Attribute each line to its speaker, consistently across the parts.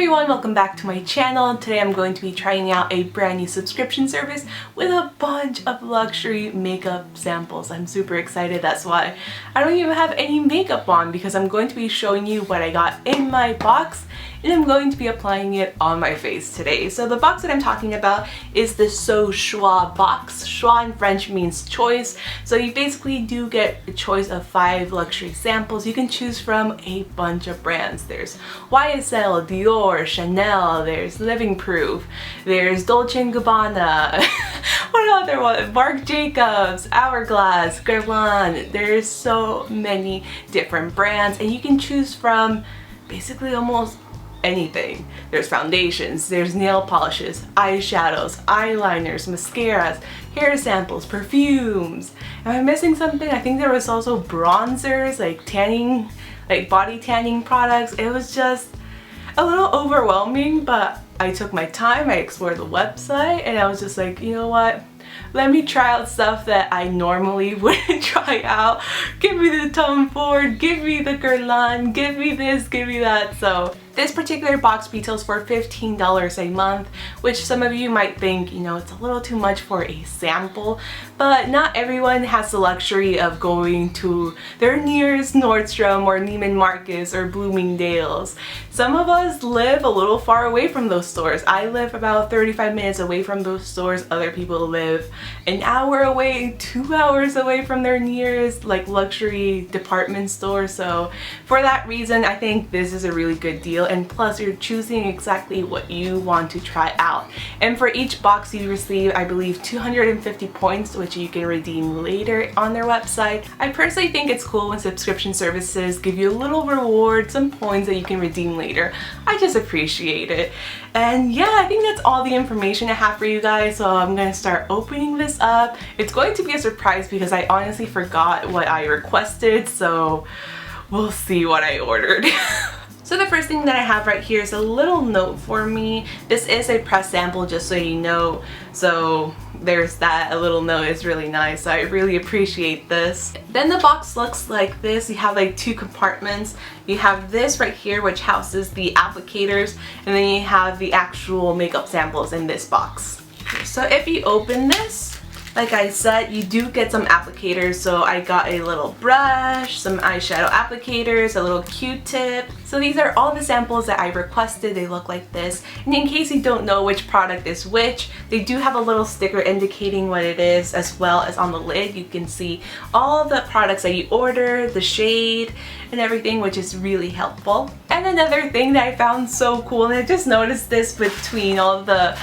Speaker 1: everyone, welcome back to my channel. Today I'm going to be trying out a brand new subscription service with a bunch of luxury makeup samples. I'm super excited. That's why I don't even have any makeup on, because I'm going to be showing you what I got in my box and I'm going to be applying it on my face today. So the box that I'm talking about is the So Choix box. Choix in French means choice. So you basically do get a choice of 5 luxury samples. You can choose from a bunch of brands. There's YSL, Dior, Chanel, there's Living Proof, there's Dolce & Gabbana, what other one? Marc Jacobs, Hourglass, Catalan. There's so many different brands and you can choose from basically almost anything. There's foundations, there's nail polishes, eyeshadows, eyeliners, mascaras, hair samples, perfumes. Am I missing something? I think there was also bronzers, like tanning, like body tanning products. It was just a little overwhelming, but I took my time, I explored the website, and I was just like, you know what? Let me try out stuff that I normally wouldn't try out. Give me the Tom Ford, give me the Guerlain, give me this, give me that. So this particular box retails for $15 a month, which some of you might think, you know, it's a little too much for a sample, but not everyone has the luxury of going to their nearest Nordstrom or Neiman Marcus or Bloomingdale's. Some of us live a little far away from those stores. I live about 35 minutes away from those stores. Other people live an hour away, 2 hours away from their nearest like luxury department store. So for that reason, I think this is a really good deal. And plus you're choosing exactly what you want to try out. And for each box you receive, I believe, 250 points, which you can redeem later on their website. I personally think it's cool when subscription services give you a little reward, some points that you can redeem later. I just appreciate it. And yeah, I think that's all the information I have for you guys, so I'm gonna start opening this up. It's going to be a surprise because I honestly forgot what I requested, so we'll see what I ordered. So the first thing that I have right here is a little note for me. This is a press sample, just so you know. So there's that. A little note is really nice. I really appreciate this. Then the box looks like this. You have like 2 compartments. You have this right here, which houses the applicators, and then you have the actual makeup samples in this box. So if you open this, like I said, you do get some applicators. So I got a little brush, some eyeshadow applicators, a little Q-tip. So these are all the samples that I requested. They look like this. And in case you don't know which product is which, they do have a little sticker indicating what it is, as well as on the lid you can see all the products that you ordered, the shade, and everything, which is really helpful. And another thing that I found so cool, and I just noticed this between all the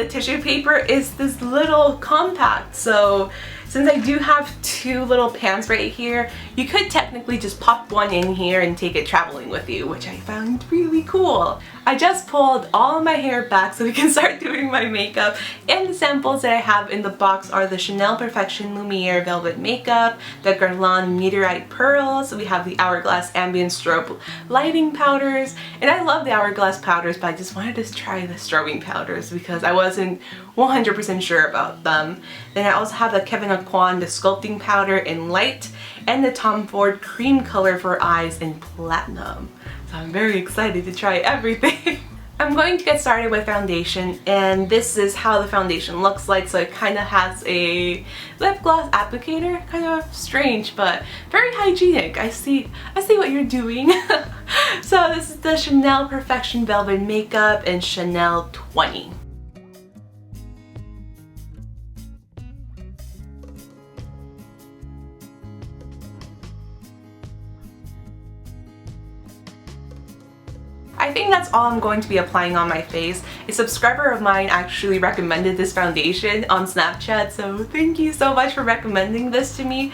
Speaker 1: tissue paper, is this little compact. So since I do have 2 little pans right here, you could technically just pop one in here and take it traveling with you, which I found really cool. I just pulled all of my hair back so we can start doing my makeup, and the samples that I have in the box are the Chanel Perfection Lumière Velvet Makeup, the Guerlain Meteorite Pearls, we have the Hourglass Ambient Strobe Lighting Powders, and I love the Hourglass powders, but I just wanted to try the strobing powders because I wasn't 100% sure about them. Then I also have the Kevyn Aucoin, the Sculpting Powder in Light, and the Tom Ford Cream Color for Eyes in Platinum. So I'm very excited to try everything. I'm going to get started with foundation, and this is how the foundation looks like. So it kind of has a lip gloss applicator, kind of strange but very hygienic. I see what you're doing. So this is the Chanel Perfection Velvet Makeup in Chanel 20. I think that's all I'm going to be applying on my face. A subscriber of mine actually recommended this foundation on Snapchat, so thank you so much for recommending this to me.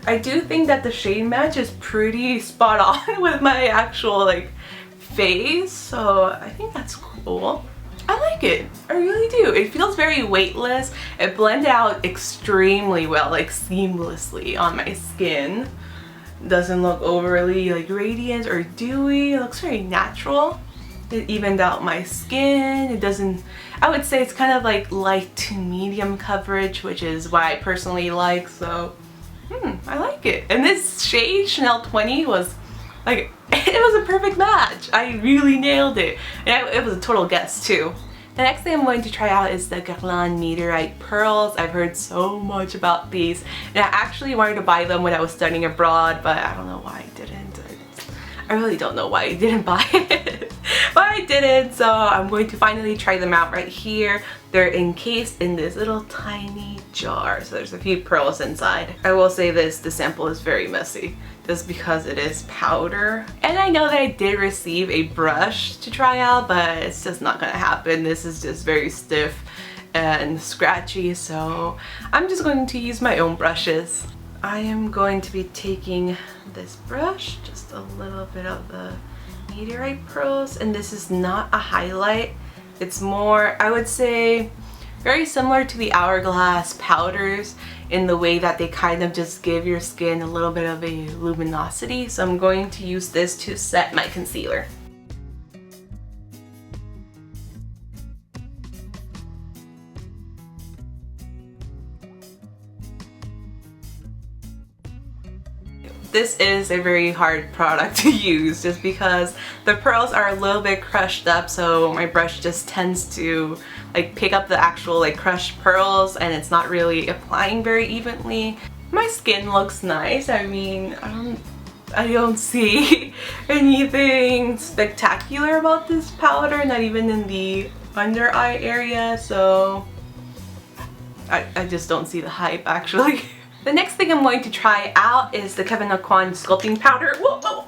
Speaker 1: I do think that the shade match is pretty spot on with my actual like face, so I think that's cool. I like it. I really do. It feels very weightless. It blended out extremely well, like seamlessly on my skin. Doesn't look overly like radiant or dewy. It looks very natural. It evened out my skin. It doesn't, I would say it's kind of like light to medium coverage, which is what I personally like, so I like it. And this shade, Chanel 20, was like, it was a perfect match. I really nailed it. And it was a total guess too. The next thing I'm going to try out is the Catalan Meteorite pearls. I've heard so much about these, and I actually wanted to buy them when I was studying abroad, but I don't know why I didn't. I really don't know why I didn't buy it, but I didn't, so I'm going to finally try them out right here. They're encased in this little tiny jar, so there's a few pearls inside. I will say this, the sample is very messy, just because it is powder. And I know that I did receive a brush to try out, but it's just not gonna happen. This is just very stiff and scratchy, so I'm just going to use my own brushes. I am going to be taking this brush, just a little bit of the Meteorite pearls, and this is not a highlight. It's more, I would say, very similar to the Hourglass powders in the way that they kind of just give your skin a little bit of a luminosity. So I'm going to use this to set my concealer. This is a very hard product to use just because the pearls are a little bit crushed up, so my brush just tends to like pick up the actual like crushed pearls, and it's not really applying very evenly. My skin looks nice. I mean, I don't see anything spectacular about this powder, not even in the under eye area, so I just don't see the hype actually. The next thing I'm going to try out is the Kevyn Aucoin Sculpting Powder. Whoa, whoa.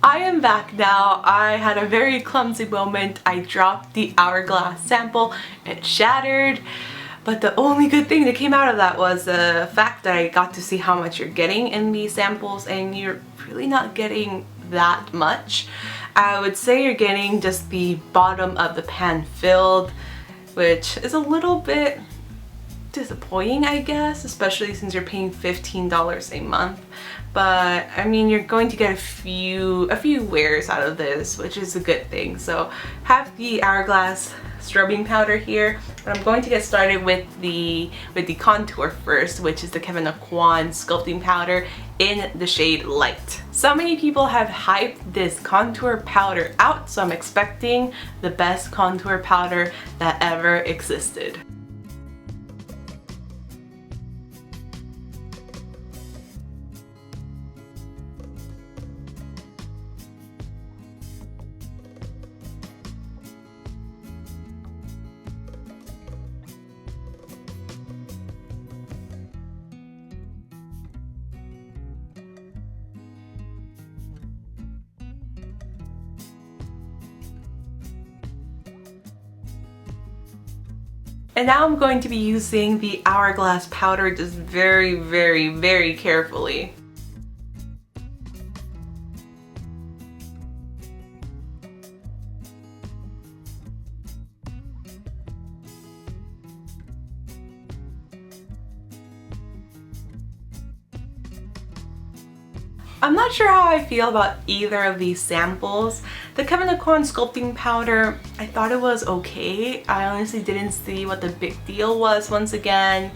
Speaker 1: I am back now. I had a very clumsy moment. I dropped the Hourglass sample. It shattered. But the only good thing that came out of that was the fact that I got to see how much you're getting in these samples, and you're really not getting that much. I would say you're getting just the bottom of the pan filled, which is a little bit disappointing, I guess, especially since you're paying $15 a month. But I mean, you're going to get a few wears out of this, which is a good thing. So have the Hourglass strobing powder here, but I'm going to get started with the contour first, which is the Kevyn Aucoin Sculpting Powder in the shade Light. So many people have hyped this contour powder out, so I'm expecting the best contour powder that ever existed. And now I'm going to be using the Hourglass powder just very, very, very carefully. I'm not sure how I feel about either of these samples. The Kevyn Aucoin Sculpting Powder, I thought it was okay. I honestly didn't see what the big deal was once again.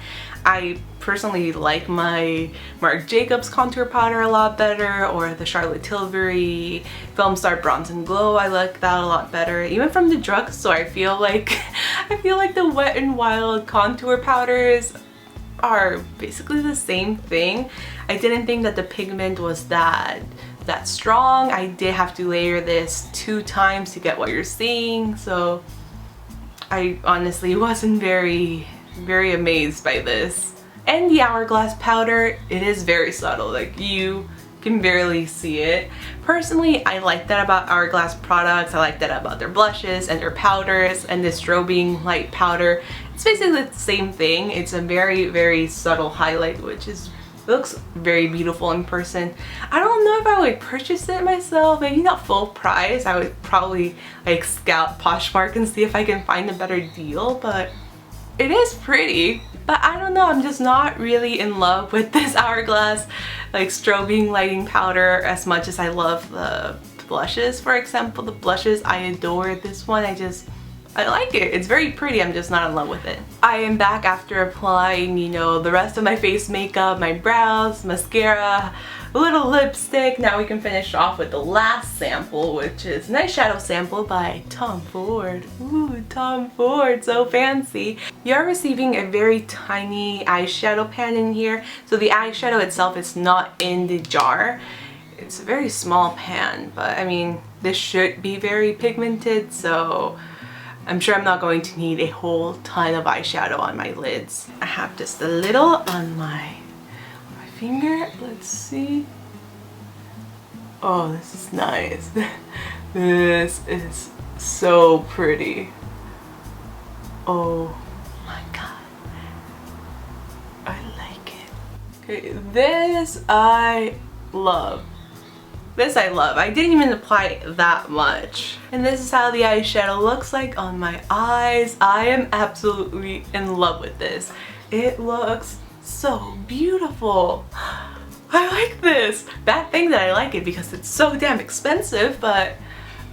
Speaker 1: I personally like my Marc Jacobs contour powder a lot better, or the Charlotte Tilbury Film Star Bronze and Glow. I like that a lot better. Even from the drugstore, I feel like the Wet n Wild contour powders are basically the same thing. I didn't think that the pigment was that strong. I did have to layer this 2 times to get what you're seeing, so I honestly wasn't very amazed by this. And the Hourglass powder, it is very subtle, like you can barely see it. Personally, I like that about Hourglass products. I like that about their blushes and their powders, and this Strobing light powder. It's basically the same thing. It's a very, very subtle highlight, which looks very beautiful in person. I don't know if I would purchase it myself, maybe not full price. I would probably like scout Poshmark and see if I can find a better deal, but it is pretty. But I don't know, I'm just not really in love with this Hourglass like strobing lighting powder as much as I love the blushes. For example, the blushes, I adore this one. I like it. It's very pretty. I'm just not in love with it. I am back after applying, you know, the rest of my face makeup, my brows, mascara, a little lipstick. Now we can finish off with the last sample, which is an eyeshadow sample by Tom Ford. Ooh, Tom Ford, so fancy. You're receiving a very tiny eyeshadow pan in here. So the eyeshadow itself is not in the jar. It's a very small pan, but I mean, this should be very pigmented, so I'm sure I'm not going to need a whole ton of eyeshadow on my lids. I have just a little on my finger. Let's see. Oh, this is nice. This is so pretty. Oh my god. I like it. Okay, this I love. This I love. I didn't even apply that much. And this is how the eyeshadow looks like on my eyes. I am absolutely in love with this. It looks so beautiful. I like this. Bad thing that I like it because it's so damn expensive, but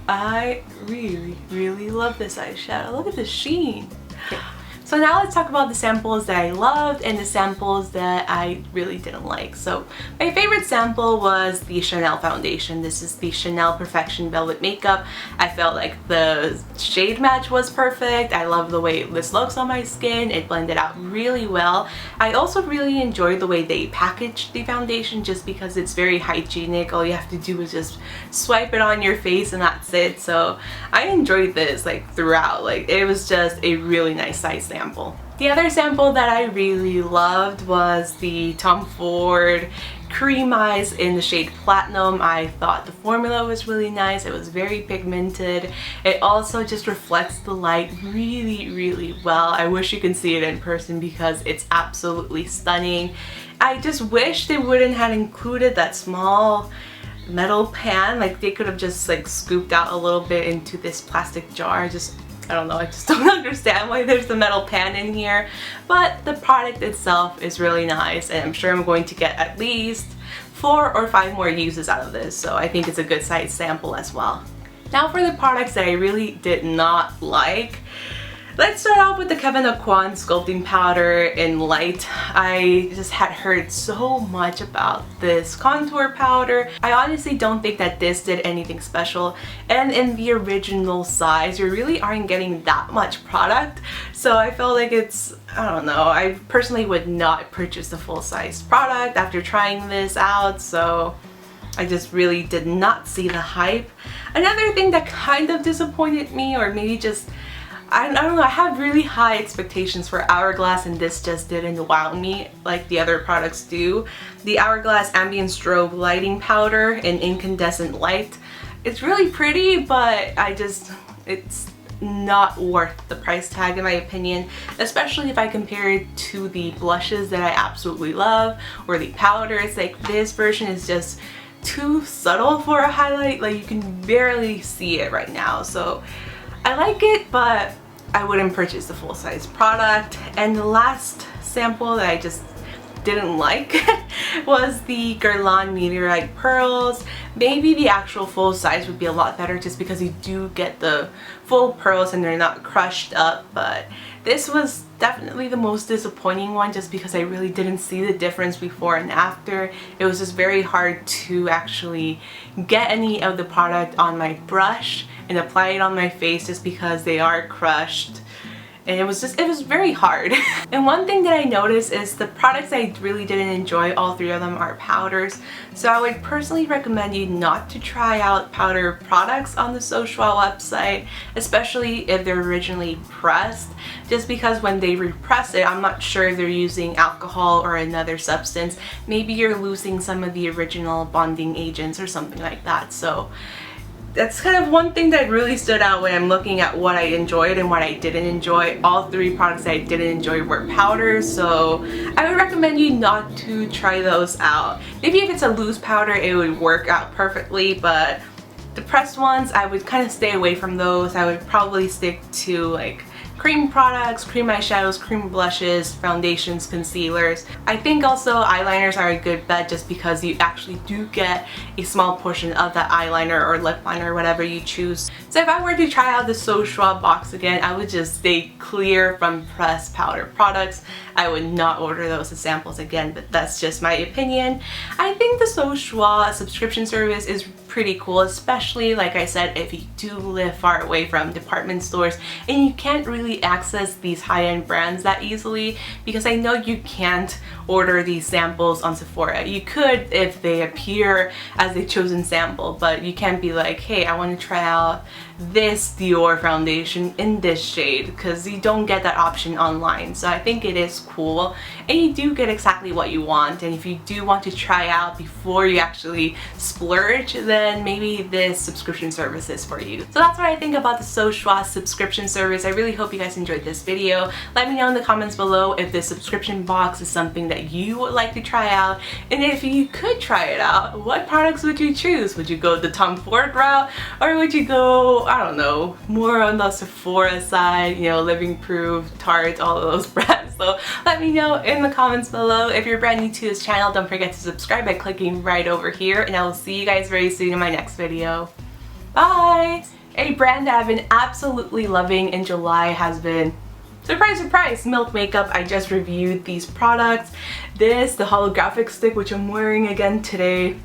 Speaker 1: I really, really love this eyeshadow. Look at the sheen. Okay. So now let's talk about the samples that I loved and the samples that I really didn't like. So my favorite sample was the Chanel foundation. This is the Chanel Perfection Velvet Makeup. I felt like the shade match was perfect. I love the way this looks on my skin. It blended out really well. I also really enjoyed the way they packaged the foundation just because it's very hygienic. All you have to do is just swipe it on your face and that's it. So I enjoyed this like throughout. Like it was just a really nice size sample. The other sample that I really loved was the Tom Ford Cream Eyes in the shade Platinum. I thought the formula was really nice. It was very pigmented. It also just reflects the light really, really well. I wish you can see it in person because it's absolutely stunning. I just wish they wouldn't have included that small metal pan. Like they could have just like scooped out a little bit into this plastic jar. I don't know, I just don't understand why there's a metal pan in here, but the product itself is really nice and I'm sure I'm going to get at least 4 or 5 more uses out of this, so I think it's a good size sample as well. Now for the products that I really did not like. Let's start off with the Kevyn Aucoin Sculpting Powder in Light. I just had heard so much about this contour powder. I honestly don't think that this did anything special, and in the original size you really aren't getting that much product, so I felt like it's, I don't know, I personally would not purchase the full-size product after trying this out, so I just really did not see the hype. Another thing that kind of disappointed me, or maybe just I don't know, I have really high expectations for Hourglass and this just didn't wow me like the other products do. The Hourglass Ambient Strobe Lighting Powder in Incandescent Light. It's really pretty, but it's not worth the price tag in my opinion, especially if I compare it to the blushes that I absolutely love or the powders. Like this version is just too subtle for a highlight, like you can barely see it right now. So I like it, but I wouldn't purchase the full-size product. And the last sample that I just didn't like was the Guerlain Meteorite Pearls. Maybe the actual full size would be a lot better just because you do get the full pearls and they're not crushed up, but this was definitely the most disappointing one just because I really didn't see the difference before and after. It was just very hard to actually get any of the product on my brush and apply it on my face just because they are crushed. And it was very hard. And one thing that I noticed is the products I really didn't enjoy, all 3 of them are powders. So I would personally recommend you not to try out powder products on the So Choix website, especially if they're originally pressed, just because when they repress it, I'm not sure if they're using alcohol or another substance. Maybe you're losing some of the original bonding agents or something like that. So that's kind of one thing that really stood out when I'm looking at what I enjoyed and what I didn't enjoy. All 3 products that I didn't enjoy were powders, so I would recommend you not to try those out. Maybe if it's a loose powder it would work out perfectly, but the pressed ones I would kind of stay away from those. I would probably stick to like cream products, cream eyeshadows, cream blushes, foundations, concealers. I think also eyeliners are a good bet just because you actually do get a small portion of that eyeliner or lip liner, whatever you choose. So if I were to try out the So Choix box again, I would just stay clear from pressed powder products. I would not order those as samples again, but that's just my opinion. I think the So Choix subscription service is pretty cool, especially like I said, if you do live far away from department stores and you can't really access these high-end brands that easily, because I know you can't order these samples on Sephora. You could if they appear as a chosen sample, but you can't be like, hey, I want to try out this Dior foundation in this shade, because you don't get that option online. So I think it is cool and you do get exactly what you want, and if you do want to try out before you actually splurge, then maybe this subscription service is for you. So that's what I think about the So Choix subscription service. I really hope you guys enjoyed this video. Let me know in the comments below if this subscription box is something that you would like to try out, and if you could try it out, what products would you choose? Would you go the Tom Ford route, or would you go, I don't know, more on the Sephora side, you know, Living Proof, Tarte, all of those brands? So let me know in the comments below. If you're brand new to this channel, don't forget to subscribe by clicking right over here, and I will see you guys very soon in my next video. Bye! A brand that I've been absolutely loving in July has been, surprise, surprise, Milk Makeup. I just reviewed these products. This, the holographic stick, which I'm wearing again today.